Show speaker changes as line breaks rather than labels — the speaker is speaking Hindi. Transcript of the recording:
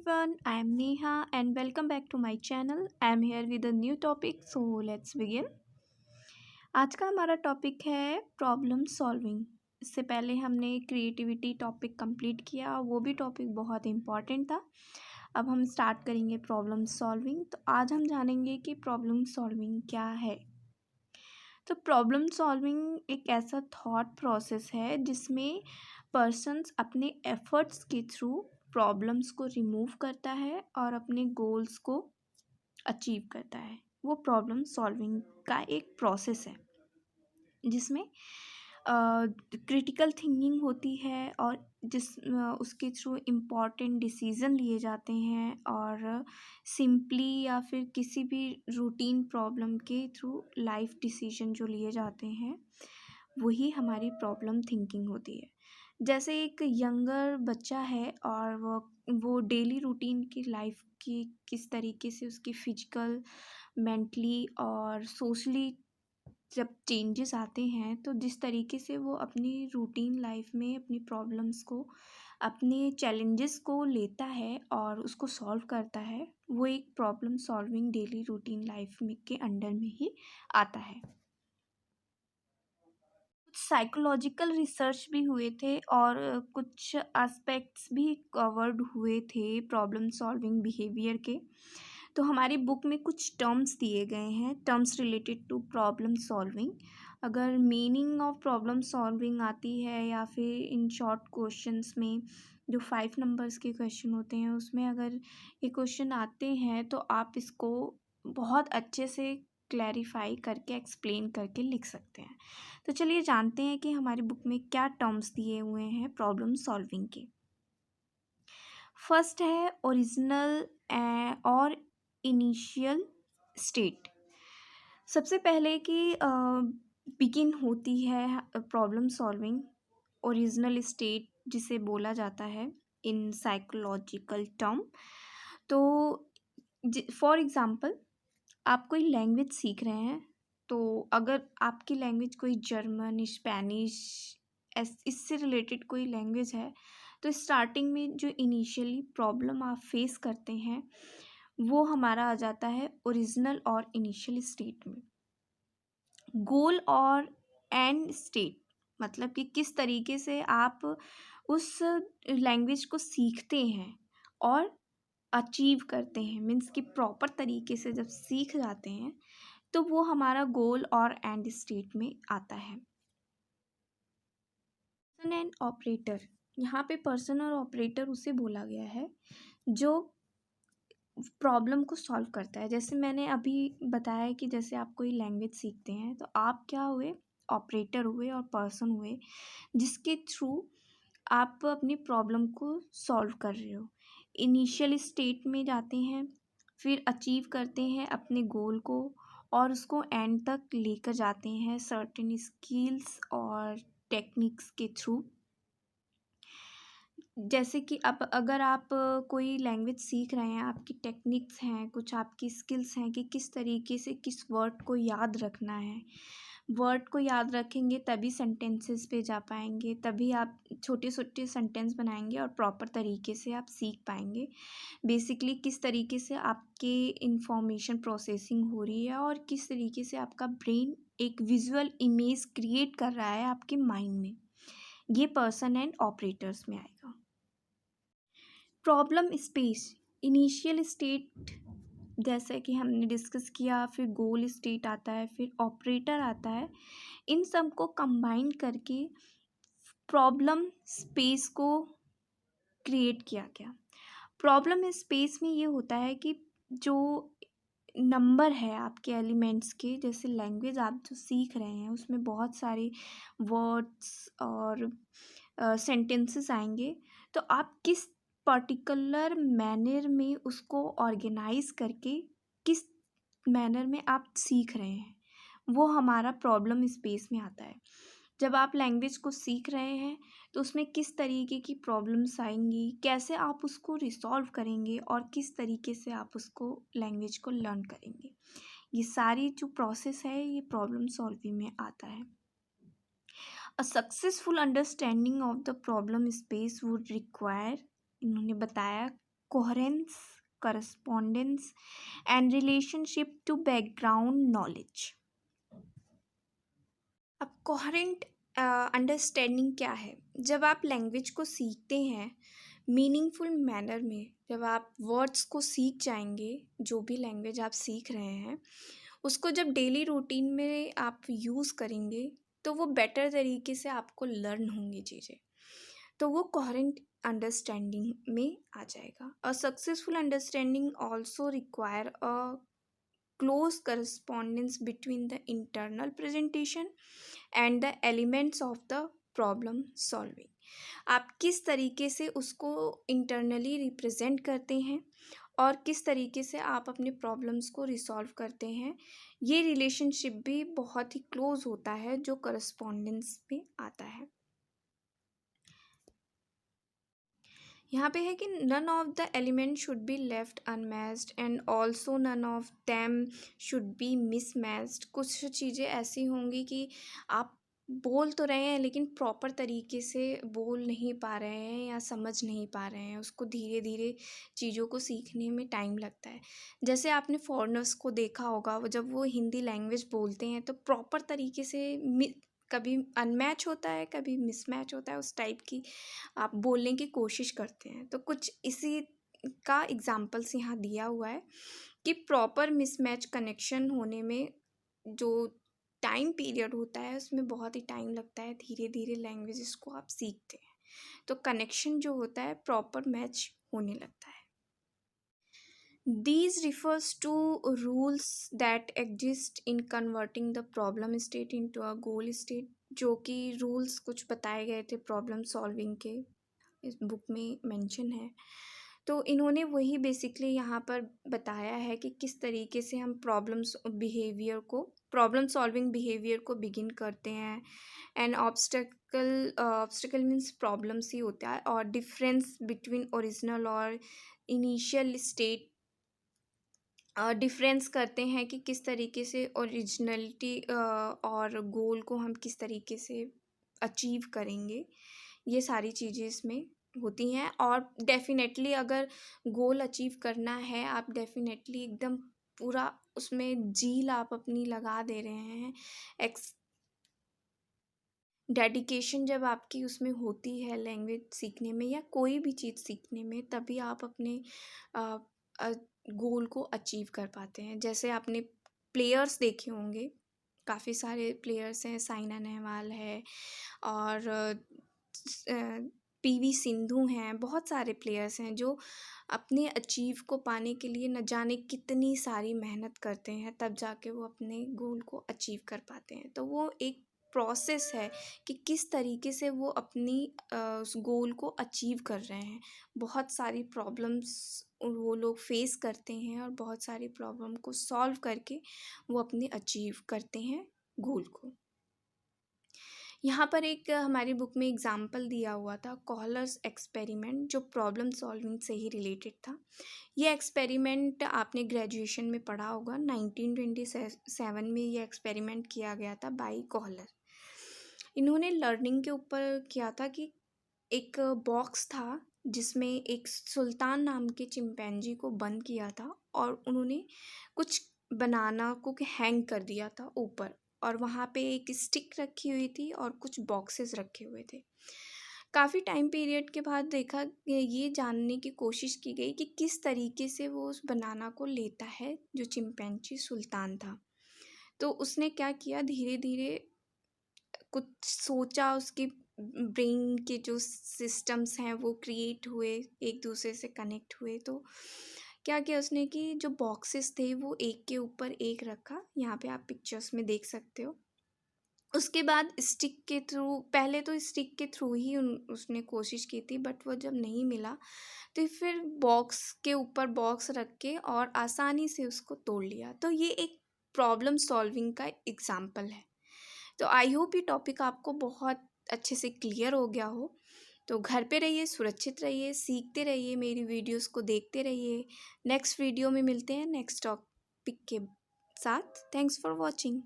everyone, I am Neha and welcome back to my channel. I am here with a new topic, so let's begin. आज का हमारा टॉपिक है प्रॉब्लम सॉल्विंग। इससे पहले हमने क्रिएटिविटी टॉपिक कंप्लीट किया, वो भी टॉपिक बहुत इम्पॉर्टेंट था। अब हम स्टार्ट करेंगे प्रॉब्लम सॉल्विंग। तो आज हम जानेंगे कि प्रॉब्लम सॉल्विंग क्या है। तो प्रॉब्लम सॉल्विंग एक ऐसा थॉट प्रोसेस है जिसमें पर्सन्स अपने एफर्ट्स के थ्रू प्रॉब्लम्स को रिमूव करता है और अपने गोल्स को अचीव करता है। वो प्रॉब्लम सॉल्विंग का एक प्रोसेस है जिसमें क्रिटिकल थिंकिंग होती है और उसके थ्रू इम्पॉर्टेंट डिसीज़न लिए जाते हैं और सिंपली या फिर किसी भी रूटीन प्रॉब्लम के थ्रू लाइफ डिसीजन जो लिए जाते हैं वही हमारी प्रॉब्लम थिंकिंग होती है। जैसे एक यंगर बच्चा है और वो डेली रूटीन की लाइफ की किस तरीके से उसकी फिजिकल मेंटली और सोशली जब चेंजेस आते हैं तो जिस तरीके से वो अपनी रूटीन लाइफ में अपनी प्रॉब्लम्स को अपने चैलेंजेस को लेता है और उसको सॉल्व करता है, वो एक problem solving daily routine life में के अंडर में ही आता है। कुछ साइकोलॉजिकल रिसर्च भी हुए थे और कुछ एस्पेक्ट्स भी कवर्ड हुए थे प्रॉब्लम सॉल्विंग बिहेवियर के। तो हमारी बुक में कुछ टर्म्स दिए गए हैं, terms related to problem solving. अगर मीनिंग ऑफ प्रॉब्लम सॉल्विंग आती है या फिर इन शॉर्ट क्वेश्चंस में जो 5 नंबर्स के क्वेश्चन होते हैं उसमें अगर ये क्वेश्चन आते हैं तो आप इसको बहुत अच्छे से क्लैरिफाई करके एक्सप्लेन करके लिख सकते हैं। तो चलिए जानते हैं कि हमारी बुक में क्या टर्म्स दिए हुए हैं प्रॉब्लम सॉल्विंग के। फर्स्ट है ओरिजिनल और इनिशियल स्टेट। सबसे पहले कि बिगिन होती है प्रॉब्लम सॉल्विंग ओरिजिनल स्टेट जिसे बोला जाता है इन साइकोलॉजिकल टर्म। तो फॉर एग्ज़ाम्पल आप कोई लैंग्वेज सीख रहे हैं, तो अगर आपकी लैंग्वेज कोई जर्मन स्पेनिश इससे रिलेटेड कोई लैंग्वेज है तो स्टार्टिंग में जो इनिशियली प्रॉब्लम आप फेस करते हैं वो हमारा आ जाता है ओरिजिनल और इनिशियल स्टेट में। गोल और एंड स्टेट मतलब कि किस तरीके से आप उस लैंग्वेज को सीखते हैं और अचीव करते हैं, मीन्स कि प्रॉपर तरीके से जब सीख जाते हैं तो वो हमारा गोल और एंड स्टेट में आता है। पर्सन एंड ऑपरेटर, यहाँ पे पर्सन और ऑपरेटर उसे बोला गया है जो प्रॉब्लम को सॉल्व करता है। जैसे मैंने अभी बताया कि जैसे आप कोई लैंग्वेज सीखते हैं तो आप क्या हुए, ऑपरेटर हुए और पर्सन हुए जिसके थ्रू आप अपनी प्रॉब्लम को सॉल्व कर रहे हो। इनिशियल स्टेट में जाते हैं, फिर अचीव करते हैं अपने गोल को और उसको एंड तक लेकर जाते हैं सर्टेन स्किल्स और टेक्निक्स के थ्रू। जैसे कि अब अगर आप कोई लैंग्वेज सीख रहे हैं, आपकी टेक्निक्स हैं, कुछ आपकी स्किल्स हैं कि किस तरीके से किस वर्ड को याद रखना है। वर्ड को याद रखेंगे तभी सेंटेंसेस पे जा पाएंगे, तभी आप छोटे छोटे सेंटेंस बनाएंगे और प्रॉपर तरीके से आप सीख पाएंगे। बेसिकली किस तरीके से आपके इंफॉर्मेशन प्रोसेसिंग हो रही है और किस तरीके से आपका ब्रेन एक विजुअल इमेज क्रिएट कर रहा है आपके माइंड में, ये पर्सन एंड ऑपरेटर्स में आएगा। प्रॉब्लम स्पेस, इनिशियल स्टेट जैसा कि हमने डिस्कस किया, फिर गोल स्टेट आता है, फिर ऑपरेटर आता है। इन सब को कंबाइन करके प्रॉब्लम स्पेस को क्रिएट किया गया। प्रॉब्लम स्पेस में ये होता है कि जो नंबर है आपके एलिमेंट्स के, जैसे लैंग्वेज आप जो सीख रहे हैं उसमें बहुत सारे वर्ड्स और सेंटेंसेस आएंगे, तो आप किस पर्टिकुलर मैनर में उसको ऑर्गेनाइज करके किस मैनर में आप सीख रहे हैं वो हमारा प्रॉब्लम स्पेस में आता है। जब आप लैंग्वेज को सीख रहे हैं तो उसमें किस तरीके की प्रॉब्लम्स आएंगी, कैसे आप उसको रिसॉल्व करेंगे और किस तरीके से आप उसको लैंग्वेज को लर्न करेंगे, ये सारी जो प्रोसेस है ये प्रॉब्लम सॉल्विंग में आता है। A successful understanding of the problem space would require, इन्होंने बताया coherence, correspondence, and relationship to background knowledge. अब कोहेरेंट अंडरस्टैंडिंग क्या है? जब आप लैंग्वेज को सीखते हैं मीनिंगफुल मैनर में, जब आप वर्ड्स को सीख जाएंगे, जो भी लैंग्वेज आप सीख रहे हैं उसको जब डेली रूटीन में आप यूज़ करेंगे तो वो बेटर तरीके से आपको लर्न होंगी चीज़ें, तो वो कोहेरेंट अंडरस्टैंडिंग में आ जाएगा. A successful understanding also require a close correspondence between the internal presentation and the elements of the problem solving. आप किस तरीके से उसको इंटरनली रिप्रेजेंट करते हैं और किस तरीके से आप अपने प्रॉब्लम्स को रिसॉल्व करते हैं, ये रिलेशनशिप भी बहुत ही क्लोज होता है जो करस्पॉन्डेंस में आता है. यहाँ पे है कि none of the element should be left unmatched and also none of them should be mismatched. कुछ चीज़ें ऐसी होंगी कि आप बोल तो रहे हैं लेकिन प्रॉपर तरीके से बोल नहीं पा रहे हैं या समझ नहीं पा रहे हैं, उसको धीरे धीरे चीज़ों को सीखने में टाइम लगता है. जैसे आपने फॉरेनर्स को देखा होगा, जब वो हिंदी लैंग्वेज बोलते हैं तो प्रॉपर तरीके से कभी अनमैच होता है, कभी मिसमैच होता है, उस टाइप की आप बोलने की कोशिश करते हैं. तो कुछ इसी का एग्जाम्पल्स यहाँ दिया हुआ है कि प्रॉपर मिसमैच कनेक्शन होने में जो टाइम पीरियड होता है उसमें बहुत ही टाइम लगता है. धीरे धीरे लैंग्वेजेस को आप सीखते हैं तो कनेक्शन जो होता है प्रॉपर मैच होने लगता है. These refers to rules that exist in converting the problem state into a goal state. जो कि रूल्स कुछ बताए गए थे प्रॉब्लम सॉल्विंग के, इस बुक में मेंशन है. तो इन्होंने वही बेसिकली यहाँ पर बताया है कि किस तरीके से हम प्रॉब्लम सॉल्विंग बिहेवियर को बिगिन करते हैं. एंड ऑब्स्टिकल मीन्स प्रॉब्लम्स ही होता है, और डिफरेंस बिटवीन ओरिजिनल और इनिशियल स्टेट डिफरेंस करते हैं कि किस तरीके से ओरिजिनलिटी और गोल को हम किस तरीके से अचीव करेंगे. ये सारी चीज़ें इसमें होती हैं. और डेफिनेटली अगर गोल अचीव करना है, आप डेफिनेटली एकदम पूरा उसमें जील आप अपनी लगा दे रहे हैं. डेडिकेशन जब आपकी उसमें होती है लैंग्वेज सीखने में या कोई भी चीज़ सीखने में, तभी आप अपने गोल को अचीव कर पाते हैं. जैसे आपने प्लेयर्स देखे होंगे, काफ़ी सारे प्लेयर्स हैं, साइना नेहवाल है और पीवी सिंधु हैं, बहुत सारे प्लेयर्स हैं जो अपने अचीव को पाने के लिए न जाने कितनी सारी मेहनत करते हैं, तब जाके वो अपने गोल को अचीव कर पाते हैं. तो वो एक प्रोसेस है कि किस तरीके से वो अपनी उस गोल को अचीव कर रहे हैं. बहुत सारी प्रॉब्लम्स वो लोग फेस करते हैं और बहुत सारी प्रॉब्लम को सॉल्व करके वो अपने अचीव करते हैं गोल को. यहाँ पर एक हमारी बुक में एग्जाम्पल दिया हुआ था कॉलर्स एक्सपेरिमेंट, जो प्रॉब्लम सॉल्विंग से ही रिलेटेड था. ये एक्सपेरिमेंट आपने ग्रेजुएशन में पढ़ा होगा. 1927 में ये एक्सपेरिमेंट किया गया था बाय कॉलर. इन्होंने लर्निंग के ऊपर किया था कि एक बॉक्स था जिसमें एक सुल्तान नाम के चिंपैंजी को बंद किया था और उन्होंने कुछ बनाना को हैंग कर दिया था ऊपर, और वहाँ पे एक स्टिक रखी हुई थी और कुछ बॉक्सेस रखे हुए थे. काफ़ी टाइम पीरियड के बाद देखा, ये जानने की कोशिश की गई कि किस तरीके से वो उस बनाना को लेता है जो चिंपैंजी सुल्तान था. तो उसने क्या किया, धीरे धीरे कुछ सोचा, उसके ब्रेन के जो सिस्टम्स हैं वो क्रिएट हुए, एक दूसरे से कनेक्ट हुए. तो क्या किया उसने कि जो बॉक्सेस थे वो एक के ऊपर एक रखा, यहाँ पे आप पिक्चर्स में देख सकते हो. उसके बाद स्टिक के थ्रू, पहले तो स्टिक के थ्रू ही उसने कोशिश की थी, बट वो जब नहीं मिला तो फिर बॉक्स के ऊपर बॉक्स रख के और आसानी से उसको तोड़ लिया. तो ये एक प्रॉब्लम सॉल्विंग का एग्जाम्पल है. तो आई होप ये टॉपिक आपको बहुत अच्छे से क्लियर हो गया हो. तो घर पे रहिए, सुरक्षित रहिए, सीखते रहिए, मेरी वीडियोस को देखते रहिए. नेक्स्ट वीडियो में मिलते हैं नेक्स्ट टॉपिक के साथ. Thanks for watching.